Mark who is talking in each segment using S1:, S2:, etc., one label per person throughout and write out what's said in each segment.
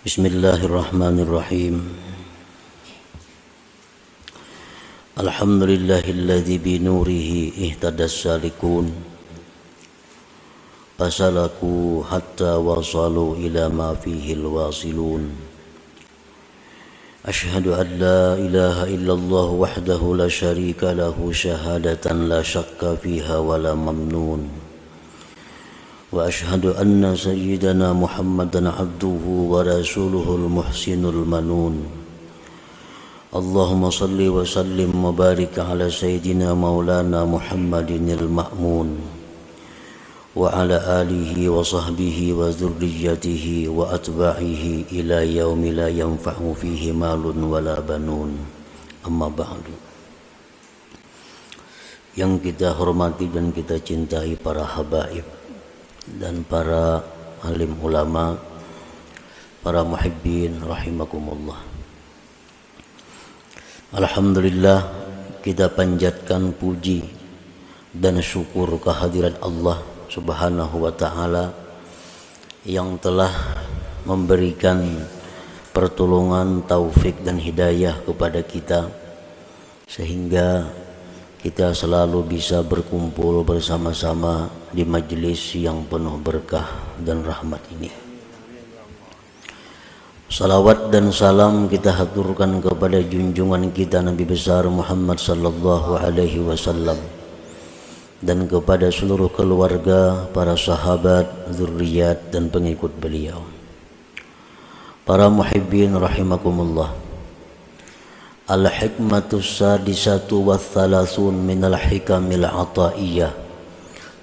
S1: Bismillahirrahmanirrahim. Alhamdulillahilladzi binurihi ihtadas salikun fasalaku hatta wasalu ila ma fihi alwasilun. Ashhadu an la ilaha illallah wahdahu la syarika lahu syahadatan la syakka fiha wa la mamnun. Wa ashhadu anna sayyidana Muhammadan abduhu wa rasuluhul muhsinul manun. Allahumma salli wa sallim wa barik ala sayyidina maulana Muhammadinil ma'mun wa ala alihi wa sahbihi wa dzurriyyatihi wa atba'ihi ila yaumi la yanfa'u fihi malun wala banun. Amma ba'du. Yang kita hormati dan kita cintai para habaib dan para alim ulama, para muhibbin rahimakumullah. Alhamdulillah, kita panjatkan puji dan syukur kehadirat Allah Subhanahu wa ta'ala yang telah memberikan pertolongan, taufik dan hidayah kepada kita sehingga kita selalu bisa berkumpul bersama-sama di majelis yang penuh berkah dan rahmat ini. Salawat dan salam kita haturkan kepada junjungan kita Nabi besar Muhammad sallallahu alaihi wasallam dan kepada seluruh keluarga, para sahabat, zuriat dan pengikut beliau. Para muhibbin rahimakumullah. Al-hikmatus sadisatu wa thalathun minal hikamil ataiyah.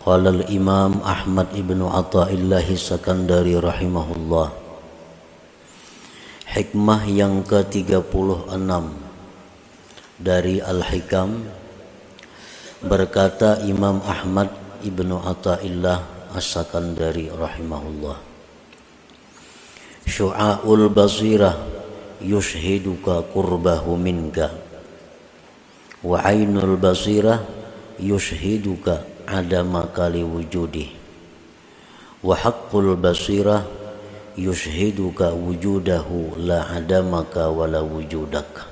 S1: Qala al-imam Ahmad ibnu Athaillah Sakandari rahimahullah. Hikmah yang ke-36 dari Al-Hikam, berkata Imam Ahmad ibnu Athaillah As-Sakandari rahimahullah. Syu'aul basirah yushhiduka qurbahu minka wa ainul basirah yushhiduka adamaka liwujudih wa haqqul basirah yushhiduka wujudahu la adamaka wala wujudak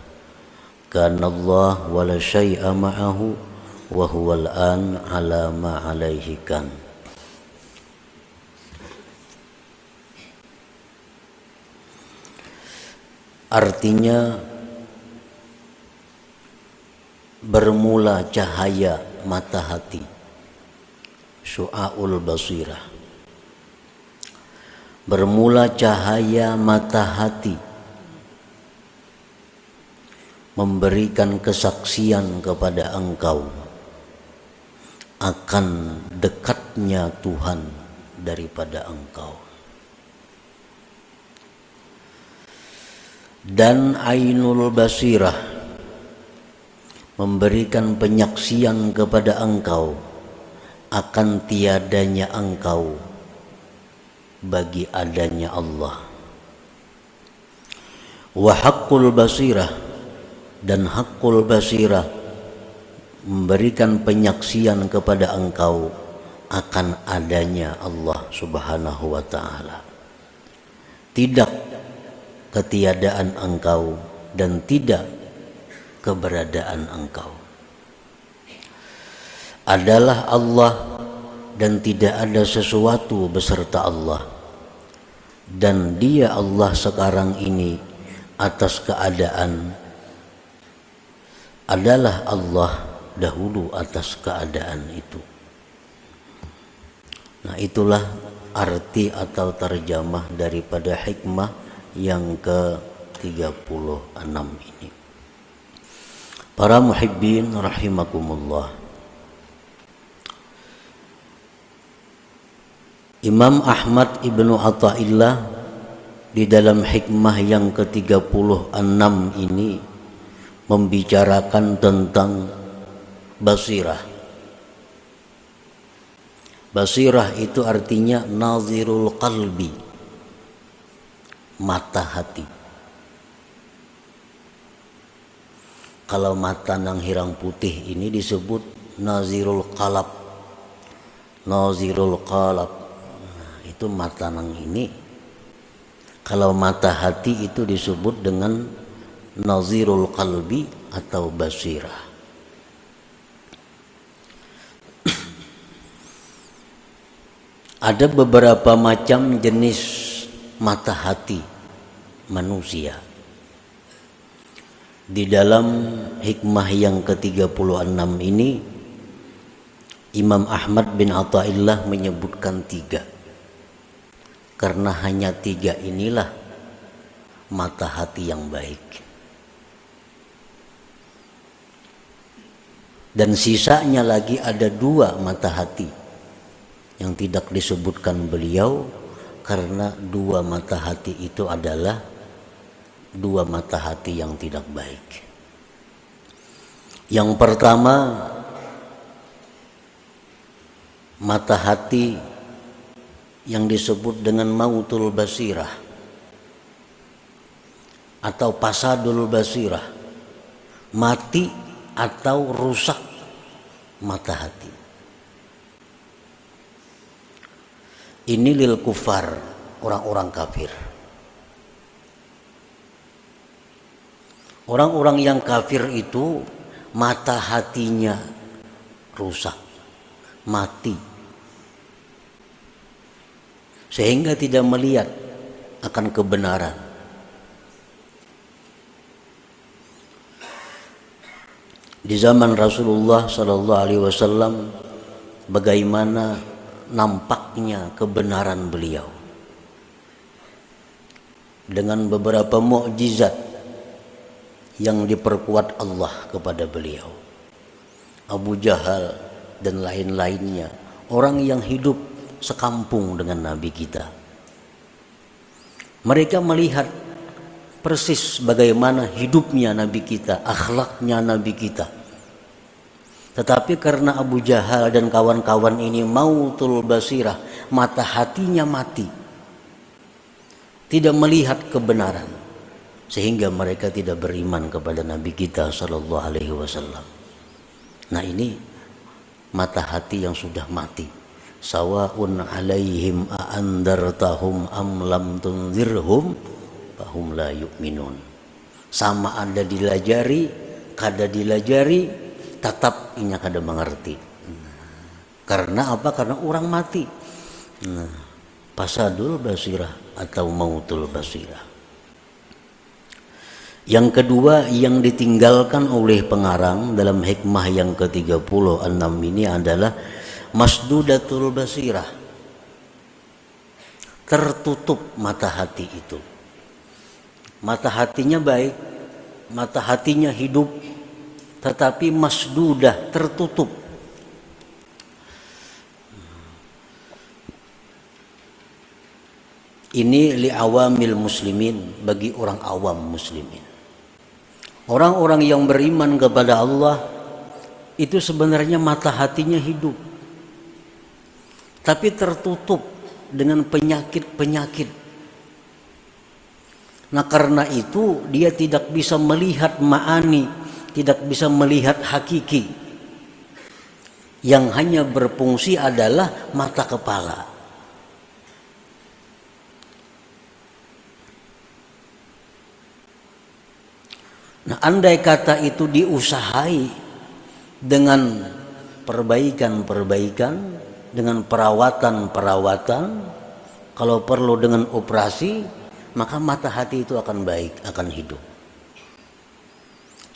S1: kana Allah wala syai'a ma'ahu wa huwal an ala ma alaihi kan. Artinya bermula cahaya mata hati, syu'aul basirah. Bermula cahaya mata hati memberikan kesaksian kepada engkau akan dekatnya Tuhan daripada engkau. Dan ainul basirah memberikan penyaksian kepada engkau akan tiadanya engkau bagi adanya Allah. Wa haqqul basirah, dan haqqul basirah memberikan penyaksian kepada engkau akan adanya Allah Subhanahu wa ta'ala. Tidak ketiadaan engkau dan tidak keberadaan engkau. Adalah Allah dan tidak ada sesuatu beserta Allah. Dan Dia Allah sekarang ini atas keadaan adalah Allah dahulu atas keadaan itu. Nah, itulah arti atau terjemah daripada hikmah yang ke-36 ini. Para muhibbin rahimakumullah. Imam Ahmad ibnu Athaillah di dalam hikmah yang ke-36 ini membicarakan tentang basirah. Basirah itu artinya nazirul qalbi, mata hati. Kalau mata nang hirang putih ini disebut nazirul qalab. Nazirul qalab. Nah, itu mata nang ini Kalau mata hati itu disebut dengan nazirul qalbi atau basirah. Ada beberapa macam jenis mata hati manusia. Di dalam hikmah yang ke-36 ini, Imam Ahmad bin Athaillah menyebutkan 3. Karena hanya 3 inilah mata hati yang baik. Dan sisanya lagi ada 2 mata hati yang tidak disebutkan beliau, karena 2 mata hati itu adalah 2 mata hati yang tidak baik. Yang pertama, mata hati yang disebut dengan mautul basirah atau pasadul basirah, mati atau rusak mata hati. Ini lil kufar, orang-orang kafir. Orang-orang yang kafir itu mata hatinya rusak, mati, sehingga tidak melihat akan kebenaran. Di zaman Rasulullah sallallahu alaihi wasallam, bagaimana nampaknya kebenaran beliau dengan beberapa mukjizat yang diperkuat Allah kepada beliau. Abu Jahal dan lain-lainnya, orang yang hidup sekampung dengan Nabi kita, mereka melihat persis bagaimana hidupnya Nabi kita, akhlaknya Nabi kita. Tetapi karena Abu Jahal dan kawan-kawan ini mautul basirah, mata hatinya mati, tidak melihat kebenaran, sehingga mereka tidak beriman kepada Nabi kita sallallahu alaihi wasallam. Nah, ini mata hati yang sudah mati. Sawaun alaihim a'andartahum am lam tunzirhum fahum la yu'minun. Sama ada dilajari, kada dilajari, tetap inya kada mengerti. Karena apa? Karena orang mati. Pasadul basirah atau mautul basirah. Yang kedua yang ditinggalkan oleh pengarang dalam hikmah yang ke-36 ini adalah masdudatul basirah. Tertutup mata hati itu. Mata hatinya baik, mata hatinya hidup, tetapi masdudah, tertutup. Ini li'awamil muslimin, bagi orang awam muslimin. Orang-orang yang beriman kepada Allah itu sebenarnya mata hatinya hidup, tapi tertutup dengan penyakit-penyakit. Nah, karena itu dia tidak bisa melihat ma'ani, tidak bisa melihat hakiki. Yang hanya berfungsi adalah mata kepala. Nah, andai kata itu diusahai dengan perbaikan-perbaikan, dengan perawatan-perawatan, kalau perlu dengan operasi, maka mata hati itu akan baik, akan hidup.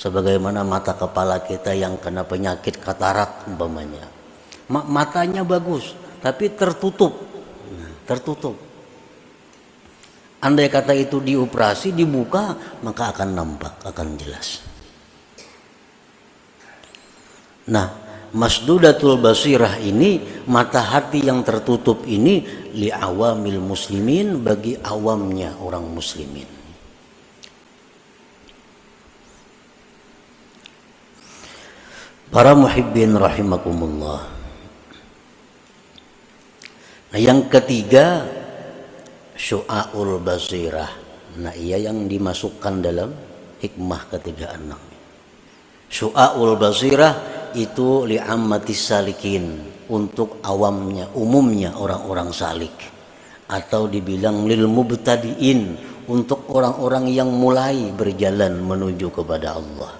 S1: Sebagaimana mata kepala kita yang kena penyakit katarak umpamanya, matanya bagus tapi tertutup. Andai kata itu dioperasi, dibuka, maka akan nampak, akan jelas. Nah, masdudatul basirah ini, mata hati yang tertutup ini, li'awamil muslimin, bagi awamnya orang muslimin. Para muhibbin rahimakumullah. Nah, yang ketiga, syu'aul basirah. Nah, ia yang dimasukkan dalam hikmah ke-36. Syu'aul basirah itu li'ammatis salikin, untuk awamnya, umumnya orang-orang salik. atau dibilang lil mubtadiin, untuk orang-orang yang mulai berjalan menuju kepada Allah.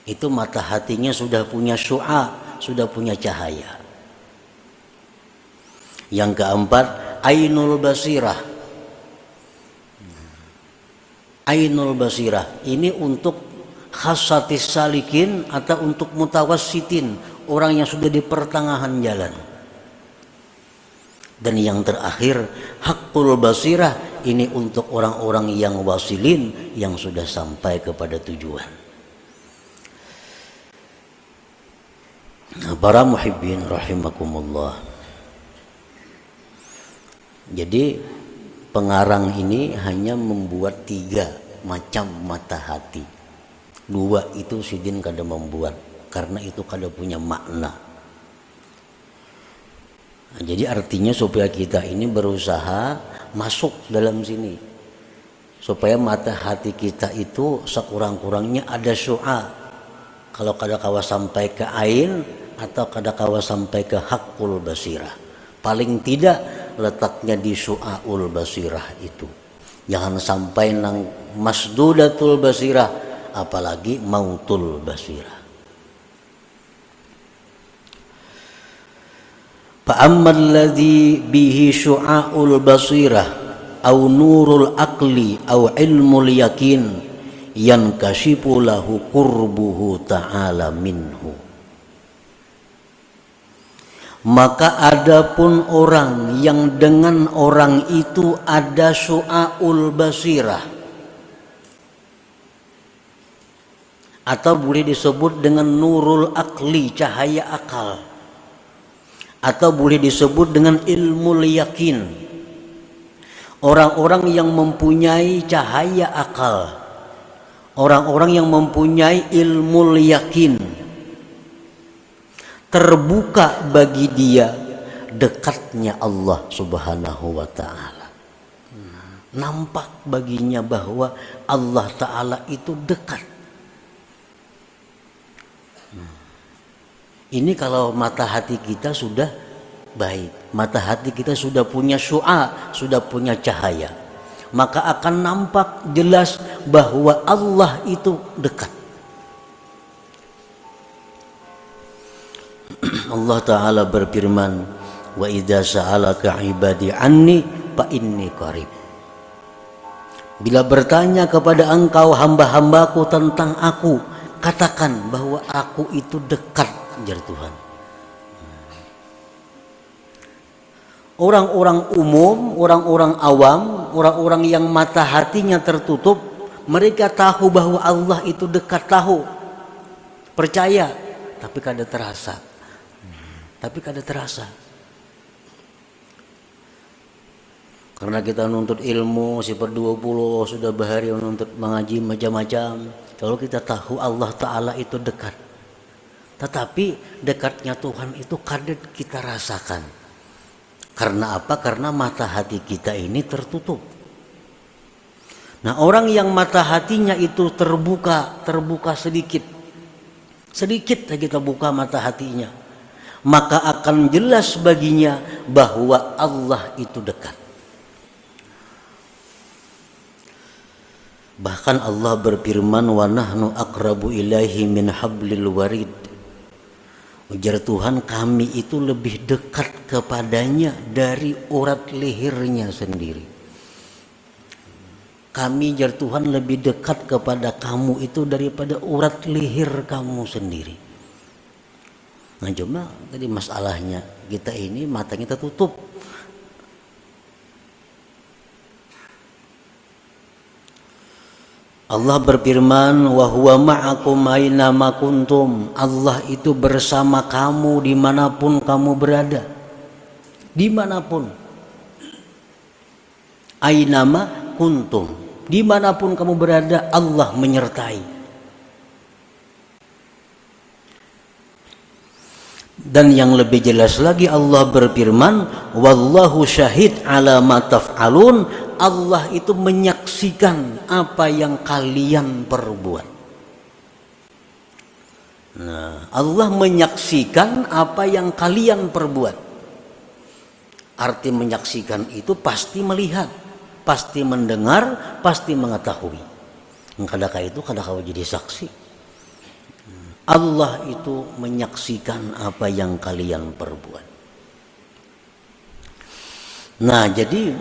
S1: Itu mata hatinya sudah punya syu'a, sudah punya cahaya. Yang keempat, ainul basirah. Ainul basirah ini untuk khasatis salikin atau untuk mutawassitin, orang yang sudah di pertengahan jalan. Dan yang terakhir, haqqul basirah, ini untuk orang-orang yang wasilin, yang sudah sampai kepada tujuan. Nah, para muhibbin rahimakumullah. Jadi pengarang ini hanya membuat 3 macam mata hati. 2 itu sidin kada membuat, karena itu kada punya makna. Nah, jadi artinya supaya kita ini berusaha masuk dalam sini, supaya mata hati kita itu sekurang-kurangnya ada syu'a. Kalau kada kawa sampai ke ain atau kada kawa sampai ke haqqul basirah, paling tidak letaknya di syu'aul basirah itu. Jangan sampai nang masdudatul basirah, apalagi mautul basirah. Fa'ammal ladzi bihi syu'aul basirah au nurul aqli au ilmul yakin yankashifu lahu qurbuhu ta'ala minhu. Maka adapun orang yang dengan orang itu ada syu'aul basirah, atau boleh disebut dengan nurul aqli, cahaya akal, atau boleh disebut dengan ilmu yakin. Orang-orang yang mempunyai cahaya akal, orang-orang yang mempunyai ilmu yakin, terbuka bagi dia dekatnya Allah Subhanahu wa ta'ala. Nampak baginya bahwa Allah Ta'ala itu dekat. Ini kalau mata hati kita sudah baik, mata hati kita sudah punya syu'a, sudah punya cahaya, maka akan nampak jelas bahwa Allah itu dekat. Allah Ta'ala berfirman, wa idza sa'alaka ibadi anni fa inni qarib. Bila bertanya kepada engkau hamba-hambaku tentang aku, katakan bahwa aku itu dekat, jar Tuhan. Orang-orang umum, orang-orang awam, orang-orang yang mata hatinya tertutup, mereka tahu bahwa Allah itu dekat, tahu, percaya, tapi kada terasa. Karena kita nuntut ilmu seper 20 sudah bahari menuntut mengaji macam-macam. Kalau kita tahu Allah Ta'ala itu dekat, tetapi dekatnya Tuhan itu kadang kita rasakan. Karena apa? Karena mata hati kita ini tertutup. Nah, orang yang mata hatinya itu terbuka sedikit saja kita buka mata hatinya, maka akan jelas baginya bahwa Allah itu dekat. Bahkan Allah berfirman, wa nahnu aqrabu ilaihi min hablil warid. Ujar Tuhan, kami itu lebih dekat kepadanya dari urat lehernya sendiri. Kami, ujar Tuhan, lebih dekat kepada kamu itu daripada urat leher kamu sendiri. Nah, cuma tadi masalahnya kita ini matanya tertutup. Allah berfirman, wa huwa ma'akum aina ma kuntum. Allah itu bersama kamu dimanapun kamu berada. Dimanapun. Aina ma kuntum. Dimanapun kamu berada, Allah menyertai. Dan yang lebih jelas lagi Allah berfirman, wallahu syahid ala ma taf'alun. Allah itu menyaksikan apa yang kalian perbuat. Nah, Allah menyaksikan apa yang kalian perbuat. Arti menyaksikan itu pasti melihat, pasti mendengar, pasti mengetahui. Kadang itu kadang jadi saksi. Allah itu menyaksikan apa yang kalian perbuat. Nah, jadi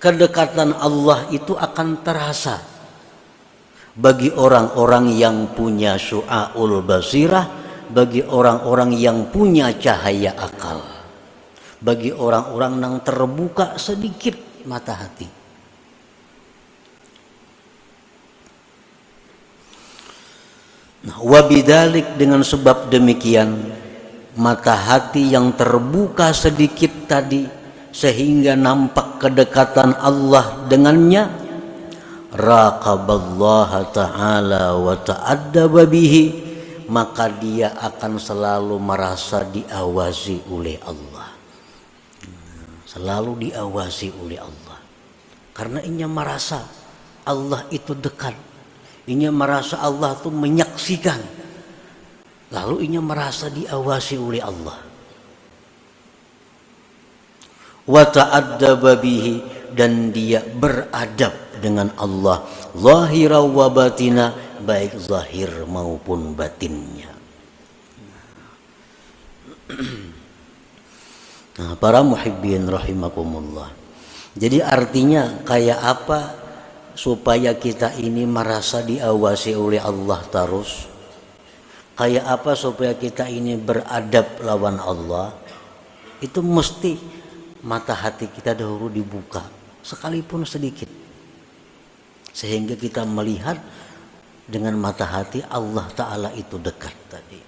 S1: kedekatan Allah itu akan terasa bagi orang-orang yang punya syu'aul basirah, bagi orang-orang yang punya cahaya akal, bagi orang-orang yang terbuka sedikit mata hati. Nah, wabidalik, dengan sebab demikian mata hati yang terbuka sedikit tadi sehingga nampak kedekatan Allah dengannya, raqaballaha ta'ala wa ta'addaba bihi, maka dia akan selalu merasa diawasi oleh Allah, selalu diawasi oleh Allah, karena ia merasa Allah itu dekat. Inya merasa Allah itu menyaksikan, lalu inya merasa diawasi oleh Allah. Wa ta'addaba bihi, dan dia beradab dengan Allah, zahira wa batina, baik zahir maupun batinnya. Nah, para muhibbin rahimakumullah. Jadi artinya kayak apa supaya kita ini merasa diawasi oleh Allah terus? Kayak apa supaya kita ini beradab lawan Allah? Itu mesti mata hati kita dahulu dibuka, sekalipun sedikit, sehingga kita melihat dengan mata hati Allah Ta'ala itu dekat tadi.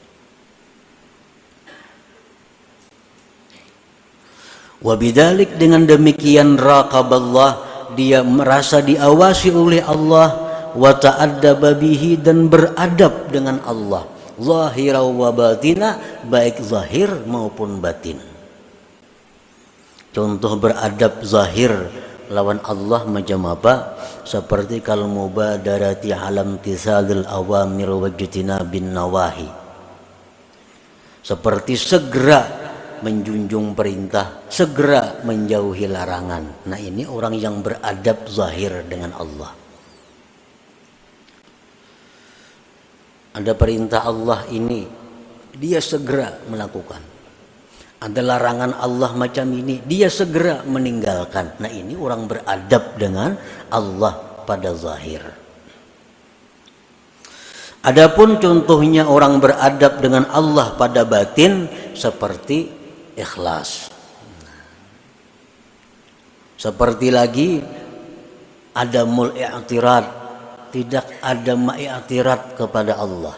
S1: Wabidalik, dengan demikian raqaballah, dia merasa diawasi oleh Allah, wa ta'addaba bihi, dan beradab dengan Allah, zahira wa batina, baik zahir maupun batin. Contoh beradab zahir lawan Allah macam apa? Seperti kal mubadarati alam tisadil awamir wajtina bin nawahi, seperti segera menjunjung perintah, segera menjauhi larangan. Nah, ini orang yang beradab zahir dengan Allah. Ada perintah Allah ini, dia segera melakukan. Ada larangan Allah macam ini, dia segera meninggalkan. Nah, ini orang beradab dengan Allah pada zahir. Adapun contohnya orang beradab dengan Allah pada batin, seperti ikhlas. Seperti lagi adamul i'tirad, tidak ada ma'iktirat kepada Allah.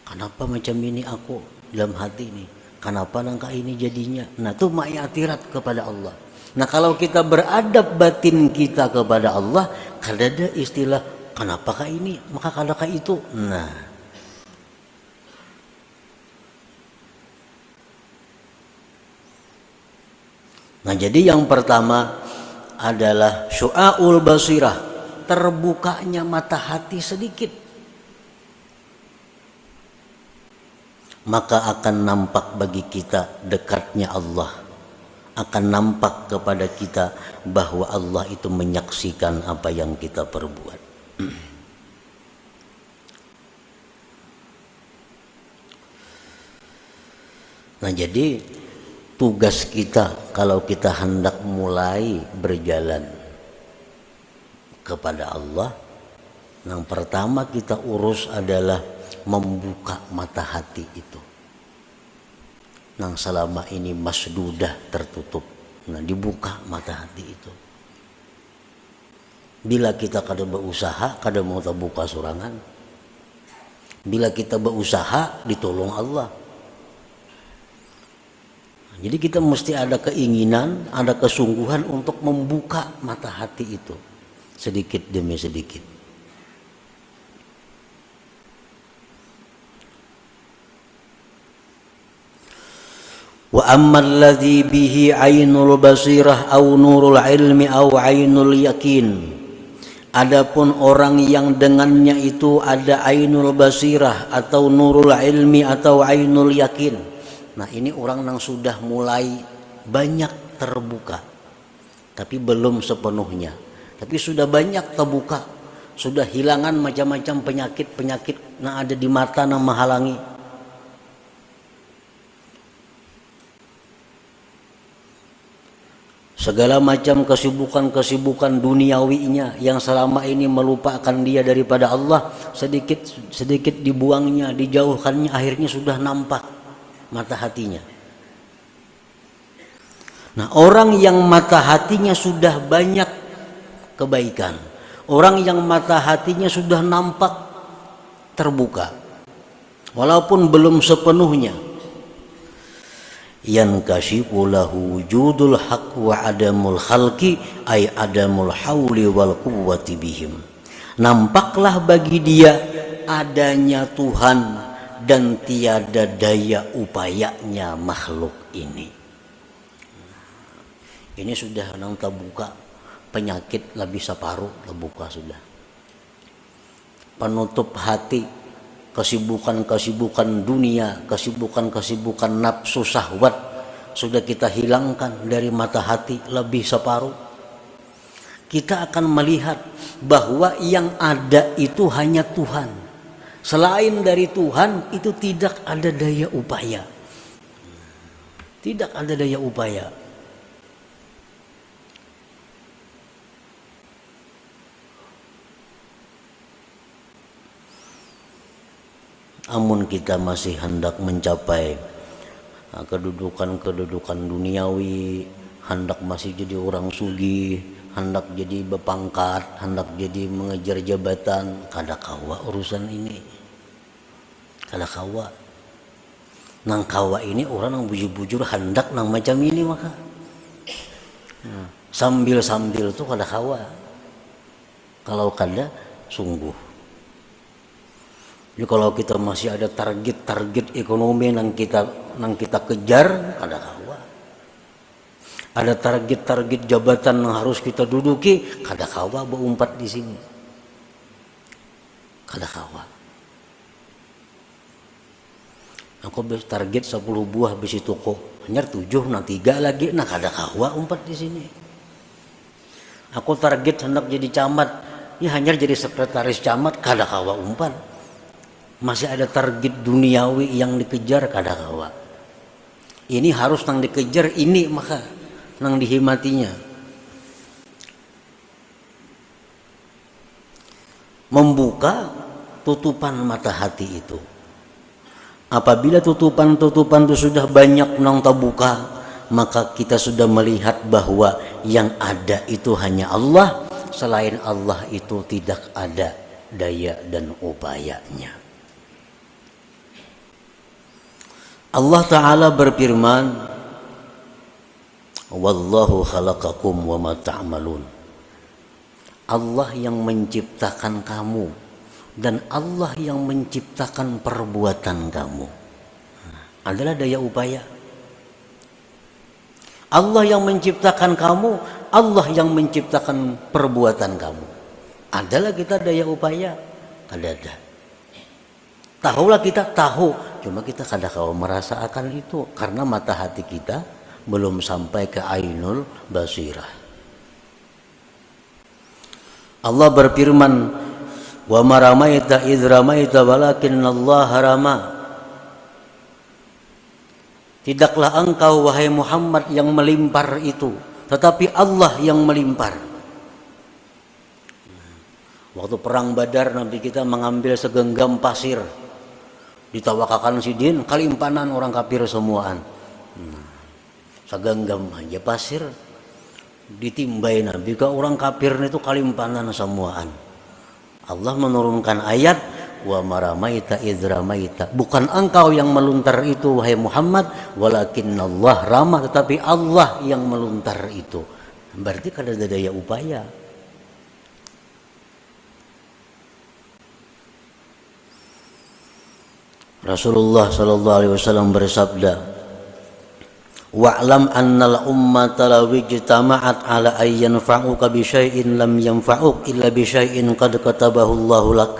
S1: Kenapa macam ini aku dalam hati ini? Kenapa langkah ini jadinya? Nah, itu ma'iktirat kepada Allah. Nah, kalau kita beradab batin kita kepada Allah, kada ada istilah kenapakah ini, maka kadakah itu. Nah, jadi yang pertama adalah syu'aul basirah, terbukanya mata hati sedikit, maka akan nampak bagi kita dekatnya Allah, akan nampak kepada kita bahwa Allah itu menyaksikan apa yang kita perbuat. Nah, jadi tugas kita kalau kita hendak mulai berjalan kepada Allah, yang pertama kita urus adalah membuka mata hati itu, yang selama ini masdudah, tertutup. Nah, dibuka mata hati itu. Bila kita kada berusaha, kada mau terbuka sorangan. Bila kita berusaha, ditolong Allah. Jadi kita mesti ada keinginan, ada kesungguhan untuk membuka mata hati itu sedikit demi sedikit. Wa ammal ladzi bihi ainul basirah au nurul ilmi au ainul yakin. Adapun orang yang dengannya itu ada ainul basirah atau nurul ilmi atau ainul yakin, Nah ini orang yang sudah mulai banyak terbuka, tapi belum sepenuhnya. Tapi sudah banyak terbuka, sudah hilangan macam-macam penyakit-penyakit yang ada di mata yang menghalangi. Segala macam kesibukan-kesibukan duniawinya yang selama ini melupakan dia daripada Allah, sedikit dibuangnya, dijauhkannya, akhirnya sudah nampak mata hatinya. Nah, orang yang mata hatinya sudah banyak kebaikan, orang yang mata hatinya sudah nampak terbuka, walaupun belum sepenuhnya, yankashifu lahu wujudul haq wa adamul khalqi ay adamul hauli wal quwwati bihim. Nampaklah bagi dia adanya Tuhan dan tiada daya upayanya makhluk ini. Ini sudah nang terbuka, penyakit lebih separuh terbuka sudah. Penutup hati, kesibukan-kesibukan dunia, kesibukan-kesibukan nafsu syahwat sudah kita hilangkan dari mata hati lebih separuh. Kita akan melihat bahwa yang ada itu hanya Tuhan. Selain dari Tuhan itu tidak ada daya upaya. Tidak ada daya upaya. Amun kita masih hendak mencapai kedudukan duniawi, hendak masih jadi orang sugih, hendak jadi berpangkat, hendak jadi mengejar jabatan, kada kawa urusan ini, kada kawa. Nang kawa ini orang yang bujur-bujur hendak nang macam ini maka sambil tuh kada kawa. Kalau kada sungguh. Jadi kalau kita masih ada target ekonomi yang kita kejar, kada kawa. Ada target jabatan yang harus kita duduki, kada kawa berumpat di sini. Kada kawa. Aku target 10 buah besi toko, hanya 7 nah 3 lagi, nah kada kawa umpat di sini. Aku target hendak jadi camat, ya hanya jadi sekretaris camat, kada kawa umpat. Masih ada target duniawi yang dikejar, kada kawa. Ini harus nang dikejar, ini maka nang dihimatinya. Membuka tutupan mata hati itu. Apabila tutupan-tutupan itu sudah banyak nang terbuka, maka kita sudah melihat bahwa yang ada itu hanya Allah. Selain Allah itu tidak ada daya dan upayanya. Allah Ta'ala berfirman, Wallahu khalaqakum wa ma ta'malun. Allah yang menciptakan kamu dan Allah yang menciptakan perbuatan kamu. Adalah daya upaya. Allah yang menciptakan kamu, Allah yang menciptakan perbuatan kamu. Adalah kita daya upaya? Kada ada. Tahulah kita, tahu, cuma kita kada kawa merasakan itu karena mata hati kita belum sampai ke ainul basirah. Allah berfirman, wa ma ramaita idz ramaita walakinnallaha rama. Tidaklah engkau wahai Muhammad yang melimpar itu, tetapi Allah yang melimpar. Waktu perang Badar Nabi kita mengambil segenggam pasir, ditawakakan sidin, kalimpanan orang kafir semuaan. Segenggam aja pasir ditimbai Nabi ke orang kafir itu kalimpanan semuaan. Allah menurunkan ayat, wa maramaita idz ramaita. Bukan engkau yang meluntar itu wahai Muhammad, walakinnallah rama, tetapi Allah yang meluntar itu. Berarti kada ada daya upaya. Rasulullah sallallahu alaihi wasallam bersabda, wa'lam annal ummata law ijtama'at ala ay yanfa'uka bi syai'in lam yanfa'uk illa bi syai'in qad katabahu Allahu lak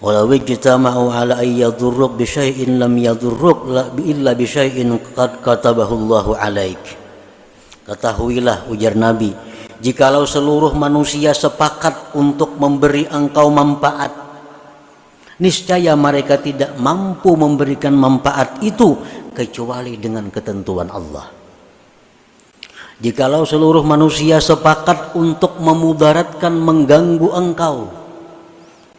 S1: Walau ijtama'u ala ay yadurruk bi syai'in lam yadurruk illa bi syai'in qad katabahu Allahu 'alaik. Ketahuilah, ujar Nabi, jikalau seluruh manusia sepakat untuk memberi engkau manfaat, niscaya mereka tidak mampu memberikan manfaat itu kecuali dengan ketentuan Allah. Jikalau seluruh manusia sepakat untuk memudaratkan, mengganggu engkau,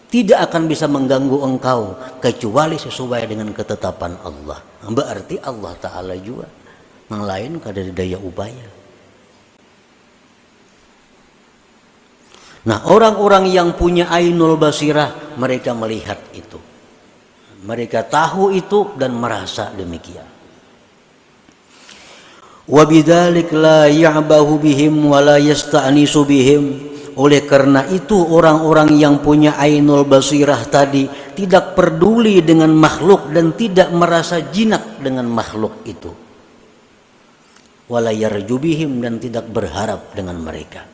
S1: tidak akan bisa mengganggu engkau kecuali sesuai dengan ketetapan Allah. Berarti Allah Ta'ala juga, yang lain kada ada daya upaya. Nah, orang-orang yang punya ainul basirah, mereka melihat itu, mereka tahu itu dan merasa demikian. Wa bidzalik la ya'bahu bihim wa la yasta'nisu bihim. Oleh karena itu orang-orang yang punya ainul basirah tadi tidak peduli dengan makhluk dan tidak merasa jinak dengan makhluk itu. Wala yarju bihim, dan tidak berharap dengan mereka.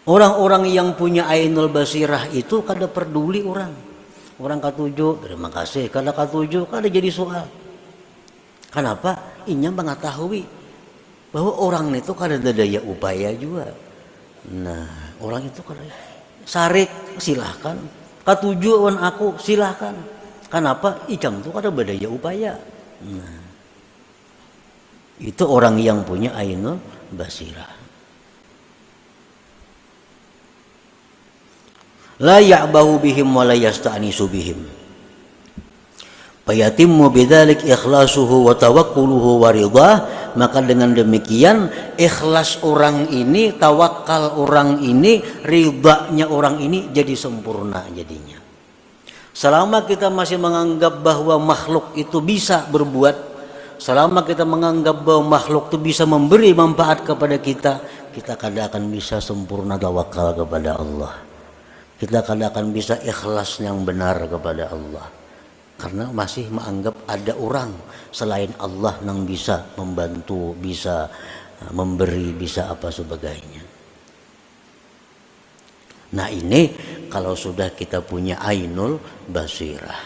S1: Orang-orang yang punya ainul basirah itu kada peduli orang. Orang katuju, terima kasih. Kada katuju, kada jadi soal. Kenapa? Inya mengetahui bahwa orang itu kada ada daya upaya juga. Nah, orang itu kada sarik, silahkan. Katuju wan aku, silahkan. Kenapa? Ikam itu kada berdaya upaya. Nah, itu orang yang punya ainul basirah. La ya'bahu bihim wa la yasta'nisu bihim. Fayatimmu bidzalik ikhlasuhu wa tawakkuluhu wa ridhah. Maka dengan demikian ikhlas orang ini, tawakal orang ini, ridhanya orang ini jadi sempurna jadinya. Selama kita masih menganggap bahwa makhluk itu bisa berbuat, selama kita menganggap bahwa makhluk itu bisa memberi manfaat kepada kita, kita kada akan bisa sempurna tawakal kepada Allah. Kita kada akan bisa ikhlas yang benar kepada Allah. Karena masih menganggap ada orang selain Allah yang bisa membantu, bisa memberi, bisa apa sebagainya. Nah, ini kalau sudah kita punya ainul basirah.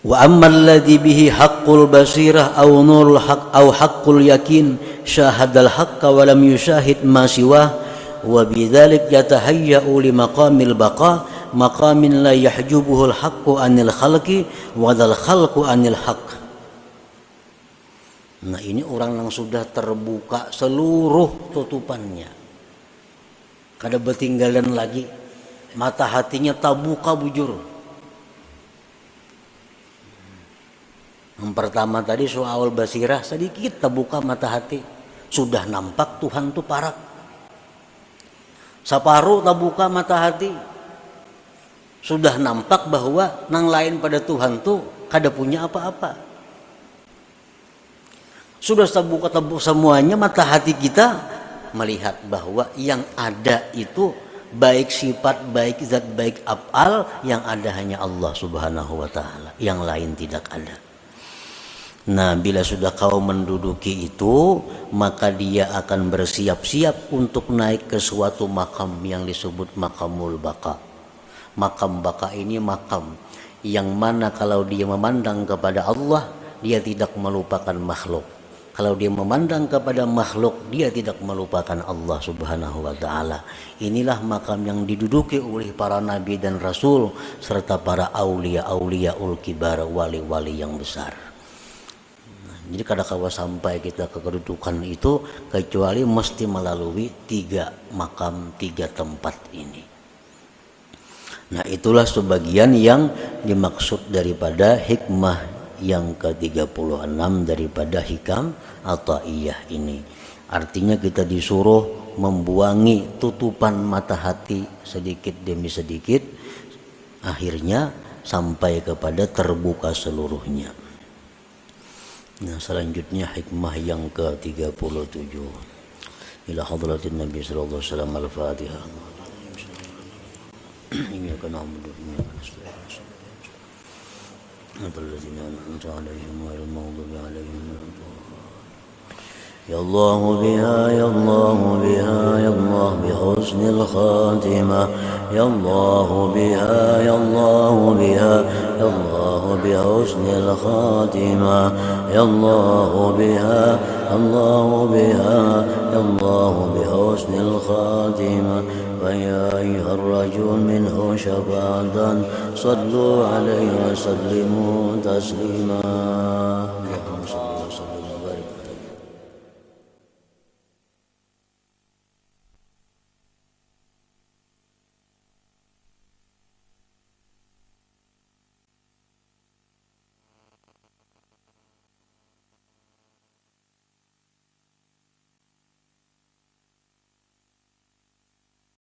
S1: Wa ammal ladzi bihi haqqul basirah aw nurul haqq aw haqqul yakin syahadal haqqa wa lam yusyahid ma siwah wa bidzalik yatahayya'u li maqamil baqa maqamin la yahjubuhul haqqu anil khalqi wa dzal khalqu anil haqq. Nah, ini orang yang sudah terbuka seluruh tutupannya, kada bertinggalan lagi, mata hatinya terbuka bujur. Yang pertama tadi soal basirah, sedikit terbuka mata hati, sudah nampak Tuhan itu parak. Separuh terbuka mata hati, sudah nampak bahwa nang lain pada Tuhan tuh kada punya apa-apa. Sudah terbuka semuanya mata hati kita, melihat bahwa yang ada itu baik sifat, baik zat, baik af'al, yang ada hanya Allah Subhanahu wa ta'ala, yang lain tidak ada. Nah, bila sudah kau menduduki itu, maka dia akan bersiap-siap untuk naik ke suatu makam yang disebut makamul baka. Makam baka ini makam yang mana kalau dia memandang kepada Allah, dia tidak melupakan makhluk. Kalau dia memandang kepada makhluk, dia tidak melupakan Allah Subhanahu wa ta'ala. Inilah makam yang diduduki oleh para nabi dan rasul serta para aulia ul kibar, wali-wali yang besar. Jadi kadang-kadang sampai kita ke kedudukan itu kecuali mesti melalui 3 makam, 3 tempat ini. Nah, itulah sebagian yang dimaksud daripada hikmah yang ke-36 daripada hikam Athaiyah ini. Artinya kita disuruh membuangi tutupan mata hati sedikit demi sedikit, akhirnya sampai kepada terbuka seluruhnya. Nah, selanjutnya hikmah yang ke-37. Ila hadratin Nabi sallallahu alaihi wasallam al-Fatihah. Iyyaka na'budu wa iyyaka nasta'in. Ihdinas siratal ladzina an'amta 'alaihim ghairil maghdubi 'alaihim waladdallin. يا الله بها يا الله بها يا الله بحسن الخاتمة يا الله بها يا الله بها يا الله بحسن الخاتمة يا الله بها الله بها يا الله بحسن الخاتمة فيا أيها الرجل منه شفاعة صلوا عليه وسلموا تسليما